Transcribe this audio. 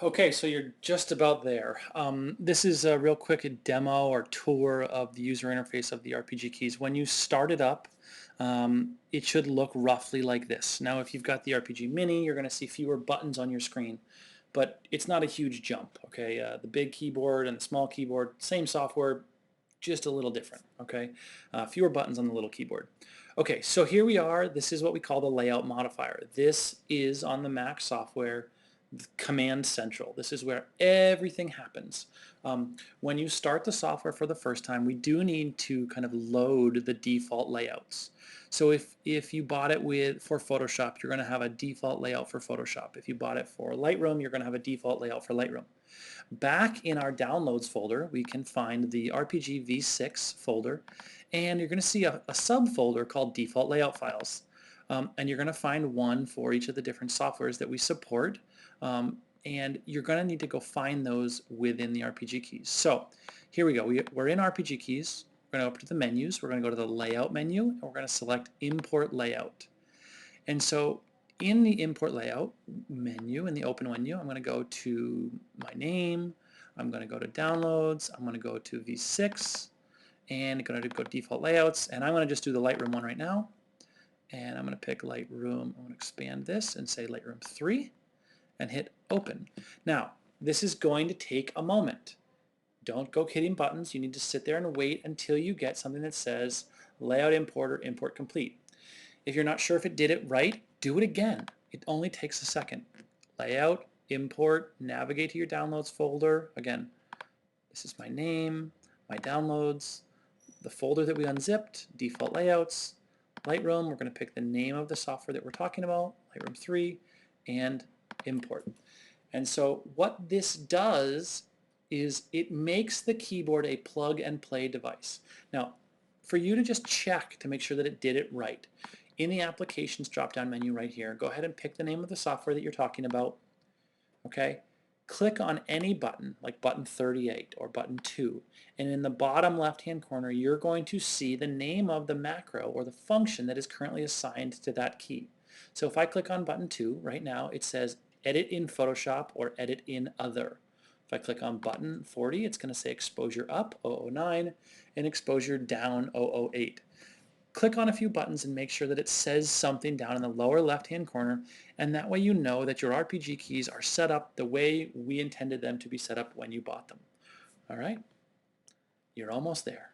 Okay, so you're just about there. This is a real quick demo or tour of the user interface of the RPG keys. When you start it up, it should look roughly like this. Now, if you've got the RPG Mini, you're going to see fewer buttons on your screen, but it's not a huge jump. Okay, the big keyboard and the small keyboard, same software, just a little different. Okay, fewer buttons on the little keyboard. Okay, so here we are. This is what we call the layout modifier. This is on the Mac software Command Central. This is where everything happens. When you start the software for the first time, we do need to kind of load the default layouts. So if you bought it for Photoshop, you're going to have a default layout for Photoshop. If you bought it for Lightroom, you're going to have a default layout for Lightroom. Back in our downloads folder, we can find the RPG V6 folder, and you're going to see a subfolder called default layout files. And you're going to find one for each of the different softwares that we support. And you're going to need to go find those within the RPG keys. So here we go. We're in RPG keys. We're going to go up to the menus. We're going to go to the layout menu, and we're going to select import layout. And so in the import layout menu, in the open menu, I'm going to go to my name, I'm going to go to downloads, I'm going to go to V6, and I'm going to go default layouts, and I'm going to just do the Lightroom one right now. And I'm going to pick Lightroom, I'm going to expand this and say Lightroom 3 and hit open. Now, this is going to take a moment. Don't go hitting buttons. You need to sit there and wait until you get something that says layout import or import complete. If you're not sure if it did it right, do it again. It only takes a second. Layout, import, navigate to your downloads folder. Again, this is my name, my downloads, the folder that we unzipped, default layouts, Lightroom. We're going to pick the name of the software that we're talking about, Lightroom 3, and import. And so what this does is it makes the keyboard a plug and play device. Now, for you to just check to make sure that it did it right, in the applications drop-down menu right here, go ahead and pick the name of the software that you're talking about. Okay, click on any button like button 38 or button 2, and in the bottom left hand corner you're going to see the name of the macro or the function that is currently assigned to that key. So if I click on button 2 right now, it says edit in Photoshop or edit in other. If I click on button 40, it's going to say exposure up 009 and exposure down 008. Click on a few buttons and make sure that it says something down in the lower left-hand corner, and that way you know that your RPG keys are set up the way we intended them to be set up when you bought them. All right? You're almost there.